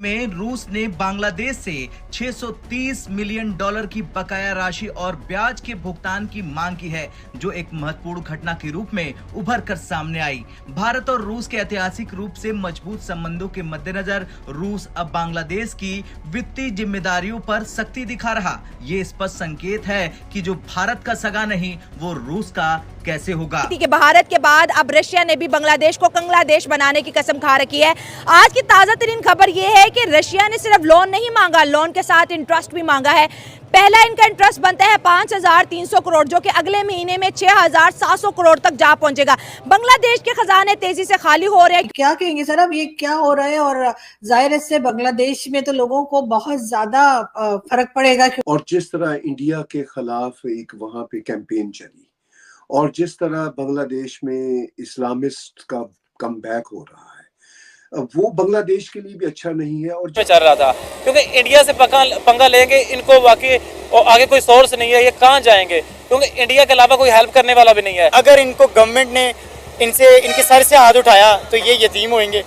में रूस ने बांग्लादेश से 630 मिलियन डॉलर की बकाया राशि और ब्याज के भुगतान की मांग की है, जो एक महत्वपूर्ण घटना के रूप में उभर कर सामने आई। भारत और रूस के ऐतिहासिक रूप से मजबूत संबंधों के मद्देनजर रूस अब बांग्लादेश की वित्तीय जिम्मेदारियों पर सख्ती दिखा रहा। ये स्पष्ट संकेत है कि जो भारत का सगा नहीं, वो रूस का कैसे होगा। भारत के बाद अब रशिया ने भी बांग्लादेश को कंगला देश बनाने की कसम खा रखी है। आज की ताजा तरीन खबर ये है कि रशिया ने सिर्फ लोन नहीं मांगा, लोन के साथ इंटरेस्ट भी मांगा है। पहला इनका इंटरेस्ट बनता है 5,300 करोड़, जो कि अगले महीने में 6,700 करोड़ तक जा पहुंचेगा। बांग्लादेश के खजाने तेजी से खाली हो रहे हैं। क्या कहेंगे सर, अब ये क्या हो रहा है? और जाहिर है इससे बांग्लादेश में तो लोगों को बहुत ज्यादा फर्क पड़ेगा। और जिस तरह इंडिया के खिलाफ एक वहां पे कैंपेन चली और जिस तरह बांग्लादेश में इस्लामिस्ट का कमबैक हो रहा है, वो बांग्लादेश के लिए भी अच्छा नहीं है। और चल रहा था क्योंकि इंडिया से पंगा लेंगे, इनको बाकी और आगे कोई सोर्स नहीं है, ये कहाँ जाएंगे? क्योंकि इंडिया के अलावा कोई हेल्प करने वाला भी नहीं है। अगर इनको गवर्नमेंट ने इनके सर से हाथ उठाया तो ये यतीम होंगे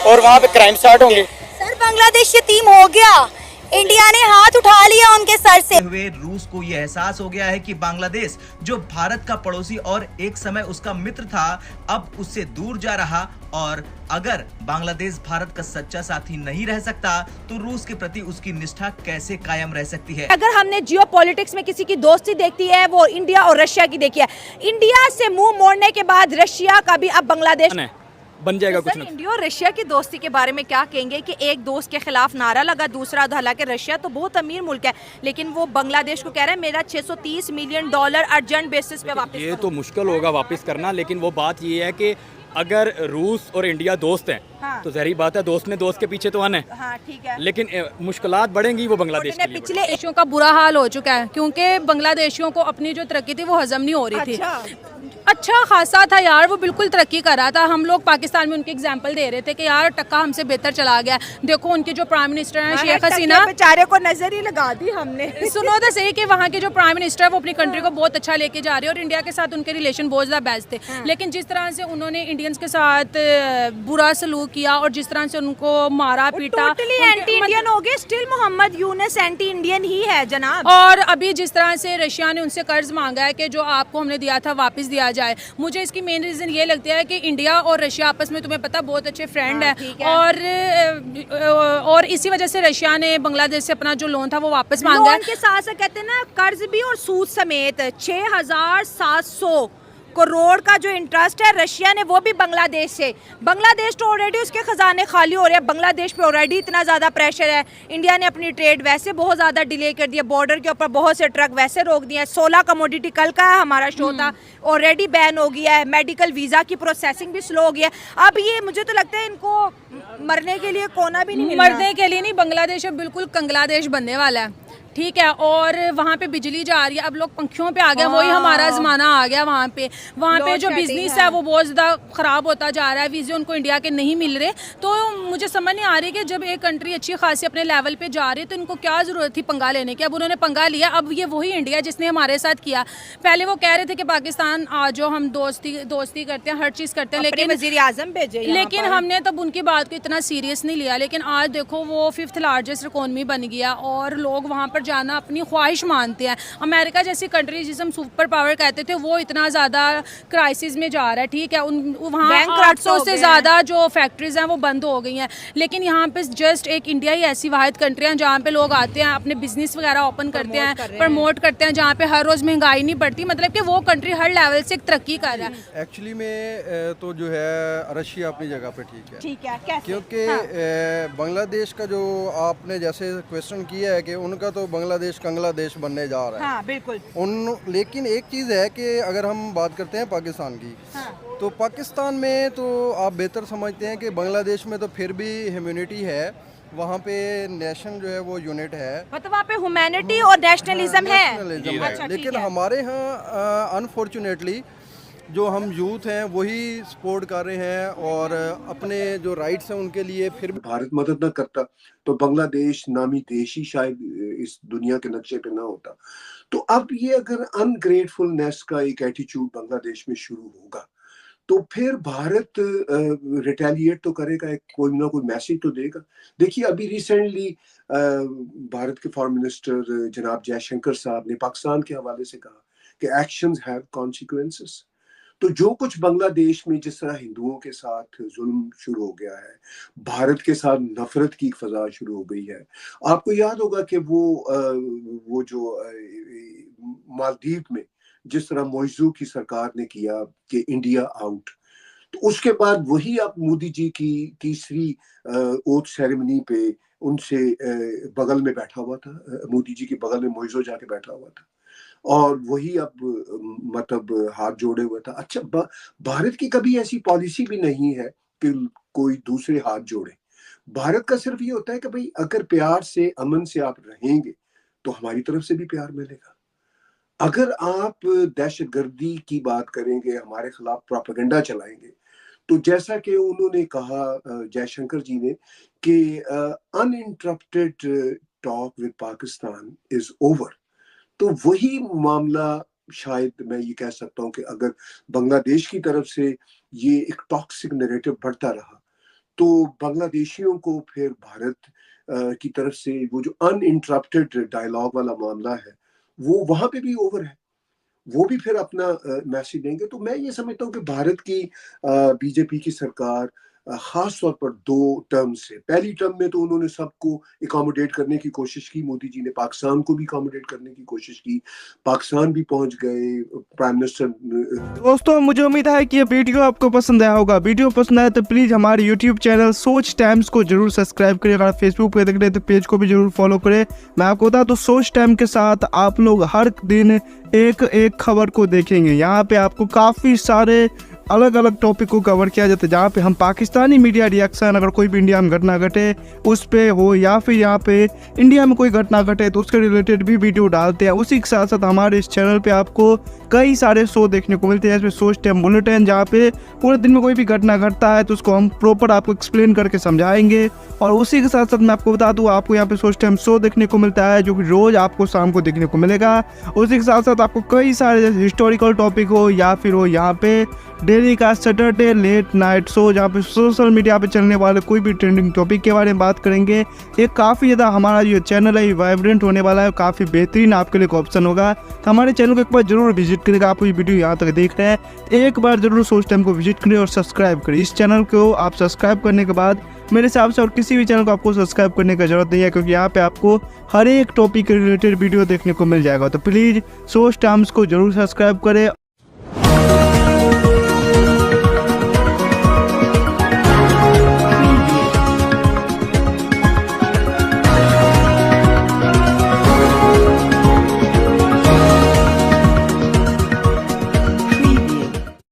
और वहाँ पे क्राइम स्टार्ट होंगे। सर, बांग्लादेश यतीम हो गया, इंडिया ने हाथ उठा लिया उनके सर से। हुए रूस को यह एहसास हो गया है कि बांग्लादेश, जो भारत का पड़ोसी और एक समय उसका मित्र था, अब उससे दूर जा रहा। और अगर बांग्लादेश भारत का सच्चा साथी नहीं रह सकता, तो रूस के प्रति उसकी निष्ठा कैसे कायम रह सकती है? अगर हमने जियोपॉलिटिक्स में किसी की दोस्ती देखी है, वो इंडिया और रशिया की देखी है। इंडिया से मुंह मोड़ने के बाद रशिया का भी अब बांग्लादेश बन जाएगा। तो कुछ सर, इंडिया और रशिया की दोस्ती के बारे में क्या कहेंगे कि एक दोस्त के खिलाफ नारा लगा, दूसरा, हालांकि रशिया तो बहुत अमीर मुल्क है, लेकिन वो बांग्लादेश को कह रहा है मेरा 630 मिलियन डॉलर अर्जेंट बेसिस पे वापस ये तो मुश्किल होगा वापस करना, लेकिन वो बात ये है कि अगर रूस और इंडिया दोस्त हैं, हाँ। तो जहरी बात है दोस्त ने दोस्त के पीछे तो आना है। हाँ, ठीक है। लेकिन मुश्किलात बढ़ेंगी वो बांग्लादेश के लिए। पिछले देशों का बुरा हाल हो चुका है, क्योंकि बांग्लादेशियों को अपनी जो तरक्की थी वो हजम नहीं हो रही थी। अच्छा खासा था यार, वो बिल्कुल तरक्की कर रहा था। हम लोग पाकिस्तान में उनके एग्जाम्पल दे रहे थे कि यार टक्का हमसे बेहतर चला गया। देखो उनके जो प्राइम मिनिस्टर हैं शेख हसीना, बेचारे को नजर ही लगा दी हमने। सुनो तो सही कि वहाँ के जो प्राइम मिनिस्टर है वो अपनी कंट्री को बहुत अच्छा लेके जा रहे हैं और इंडिया के साथ उनके रिलेशन बहुत ज़्यादा बेस्ट थे। लेकिन जिस तरह से उन्होंने इंडियंस के साथ बुरा सलूक किया और जिस तरह से उनको मारा पीटा, टोटली एंटी इंडियन हो गए। Still Mohammad Yunus anti Indian ही है जनाब। और अभी जिस तरह से रशिया ने उनसे कर्ज मांगा है कि जो आपको हमने दिया था वापस दिया जाए, मुझे इसकी मेन रीजन ये लगती है कि इंडिया और रशिया आपस में, तुम्हें पता, बहुत अच्छे फ्रेंड है। और इसी वजह से रशिया ने बांग्लादेश से अपना जो लोन था वो वापस मांगा है। लोन के साथ साथ कहते हैं ना, कर्ज भी और सूद समेत 6,700 करोड़ का जो इंटरेस्ट है रशिया ने, वो भी बांग्लादेश से। बांग्लादेश तो ऑलरेडी उसके खजाने खाली हो रहे हैं, बांग्लादेश पे ऑलरेडी इतना ज़्यादा प्रेशर है। इंडिया ने अपनी ट्रेड वैसे बहुत ज़्यादा डिले कर दिया, बॉर्डर के ऊपर बहुत से ट्रक वैसे रोक दिए। 16 कमोडिटी, कल का हमारा शो था, ऑलरेडी बैन हो गया है। मेडिकल वीज़ा की प्रोसेसिंग भी स्लो हो गया है। अब ये मुझे तो लगता है इनको मरने के लिए कोना भी नहीं मिलना। मरने के लिए नहीं, बांग्लादेश अब बिल्कुल कंगलादेश बनने वाला है, ठीक है। और वहाँ पे बिजली जा रही है, अब लोग पंखियों पे आ गए, वही हमारा जमाना आ गया। वहाँ पे जो बिजनेस है वो बहुत ज़्यादा ख़राब होता जा रहा है। वीज़े उनको इंडिया के नहीं मिल रहे। तो मुझे समझ नहीं आ रही कि जब एक कंट्री अच्छी खासी अपने लेवल पे जा रही है तो इनको क्या ज़रूरत थी पंगा लेने की। अब उन्होंने पंगा लिया। अब ये वही इंडिया जिसने हमारे साथ किया। पहले वो कह रहे थे कि पाकिस्तान आ जाओ, हम दोस्ती करते हैं, हर चीज़ करते हैं, लेकिन वज़ीर आज़म भेजे, लेकिन हमने तब उनकी बात को इतना सीरियस नहीं लिया। लेकिन आज देखो वो 5th लार्जेस्ट इकोनॉमी बन गया और लोग वहाँ पर जाना अपनी ख्वाहिश मानते हैं। अमेरिका जैसी कंट्री जिसे हम सुपर पावर कहते थे, वो इतना ज़्यादा क्राइसिस में जा रहा है, ठीक है। वहाँ 800 से ज़्यादा जो फैक्ट्रीज हैं वो बंद हो गई हैं। लेकिन यहाँ पे जस्ट एक इंडिया ही ऐसी वाहिद कंट्री है जहाँ पे लोग आते हैं, अपने बिजनेस वगैरह ओपन करते हैं, प्रमोट करते हैं, जहाँ पे हर रोज़ महंगाई नहीं बढ़ती। मतलब कि वो कंट्री हर लेवल से तरक्की कर रहा है। एक्चुअली में तो जो है रशिया अपनी जगह पे ठीक है, कैसे? क्योंकि बांग्लादेश का जो आपने जैसे क्वेश्चन किया है कि उनका तो बांग्लादेश कंगलादेश बनने जा रहा है। हाँ, बिल्कुल। लेकिन एक चीज़ है कि अगर हम बात करते हैं पाकिस्तान की, तो पाकिस्तान में तो आप बेहतर समझते हैं कि बांग्लादेश में तो फिर भी ह्यूमैनिटी है, वहाँ पे नेशन जो है वो यूनिट है, मतलब वहाँ पे ह्यूमैनिटी और नेशनलिज्म है। अच्छा, लेकिन हमारे यहाँ अनफॉर्चुनेटली जो हम यूथ हैं वही सपोर्ट कर रहे हैं और अपने जो राइट्स हैं उनके लिए फिर भी भारत मदद न करता तो बांग्लादेश नामी देश ही शायद इस दुनिया के नक्शे पे ना होता। तो अब ये अगर अनग्रेटफुलनेस का एक एटीट्यूड बांग्लादेश में शुरू होगा तो फिर भारत रिटेलिएट तो करेगा, कोई ना कोई मैसेज तो देगा। देखिए अभी रिसेंटली भारत के फॉरेन मिनिस्टर जनाब जयशंकर साहब ने पाकिस्तान के हवाले से कहा कि एक्शंस हैव कॉन्सिक्वेंसेस। तो जो कुछ बांग्लादेश में जिस तरह हिंदुओं के साथ जुल्म शुरू हो गया है, भारत के साथ नफरत की फजा शुरू हो गई है। आपको याद होगा कि वो जो मालदीव में जिस तरह मौजू की सरकार ने किया कि इंडिया आउट, तो उसके बाद वही आप मोदी जी की तीसरी ओथ सेरेमनी पे उनसे बगल में बैठा हुआ था, मोदी जी के बगल में मौजू जाके बैठा हुआ था और वही अब मतलब हाथ जोड़े हुए था। अच्छा, भारत की कभी ऐसी पॉलिसी भी नहीं है कि कोई दूसरे हाथ जोड़े। भारत का सिर्फ ये होता है कि भाई अगर प्यार से अमन से आप रहेंगे तो हमारी तरफ से भी प्यार मिलेगा। अगर आप दहशतगर्दी की बात करेंगे, हमारे खिलाफ प्रोपेगेंडा चलाएंगे, तो जैसा कि उन्होंने कहा जयशंकर जी ने कि uninterrupted talk with Pakistan is over, तो वही मामला शायद मैं ये कह सकता हूँ कि अगर बांग्लादेश की तरफ से ये एक टॉक्सिक नैरेटिव बढ़ता रहा तो बांग्लादेशियों को फिर भारत की तरफ से वो जो अनइंटरप्टेड डायलॉग वाला मामला है वो वहां पे भी ओवर है, वो भी फिर अपना मैसेज देंगे। तो मैं ये समझता हूँ कि भारत की बीजेपी की सरकार खास तौर पर 2 टर्म से, पहली टर्म में तो उन्होंने सबको अकोमोडेट करने की कोशिश की, मोदी जी ने पाकिस्तान को भी अकोमोडेट करने की कोशिश की, पाकिस्तान भी पहुंच गए, प्राइम मिनिस्टर। दोस्तों मुझे उम्मीद है कि ये वीडियो आपको पसंद आया होगा। वीडियो पसंद आया तो प्लीज़ हमारे यूट्यूब चैनल सोच टाइम्स को जरूर सब्सक्राइब करें। अगर फेसबुक पे देख रहे हैं तो पेज को भी जरूर फॉलो करें। मैं आपको बता तो सोच टाइम के साथ आप लोग हर दिन एक खबर को देखेंगे। यहाँ पे आपको काफ़ी सारे अलग अलग टॉपिक को कवर किया जाता है, जहाँ पे हम पाकिस्तानी मीडिया रिएक्शन, अगर कोई भी इंडिया में घटना घटे उस पे हो या फिर यहाँ पे इंडिया में कोई घटना घटे तो उसके रिलेटेड भी वीडियो डालते हैं। उसी के साथ साथ हमारे इस चैनल पे आपको कई सारे शो देखने को मिलते हैं, जैसे सोच टाइम बुलेटिन, जहाँ पे पूरे दिन में कोई भी घटना घटता है तो उसको हम प्रॉपर आपको एक्सप्लेन करके समझाएंगे। और उसी के साथ साथ मैं आपको बता दूँ, आपको यहाँ पे सोच टाइम शो देखने को मिलता है जो कि रोज़ आपको शाम को देखने को मिलेगा। उसी के साथ साथ आपको कई सारे जैसे हिस्टोरिकल टॉपिक हो या फिर हो यहाँ पे डेली का सैटरडे लेट नाइट शो, जहाँ पे सोशल मीडिया पे चलने वाले कोई भी ट्रेंडिंग टॉपिक के बारे में बात करेंगे। ये काफ़ी ज़्यादा हमारा जो चैनल है वाइब्रेंट होने वाला है, काफ़ी बेहतरीन आपके लिए एक ऑप्शन होगा। तो हमारे चैनल को एक बार जरूर विजिट करेगा। आप ये वीडियो यहाँ तक देख रहे हैं, एक बार जरूर सोच टाइम को विजिट करें और सब्सक्राइब करें। इस चैनल को आप सब्सक्राइब करने के बाद मेरे हिसाब से और किसी भी चैनल को आपको सब्सक्राइब करने की जरूरत नहीं है, क्योंकि यहाँ पे आपको हर एक टॉपिक के रिलेटेड वीडियो देखने को मिल जाएगा। तो प्लीज़ सोच टाइम्स को जरूर सब्सक्राइब करें।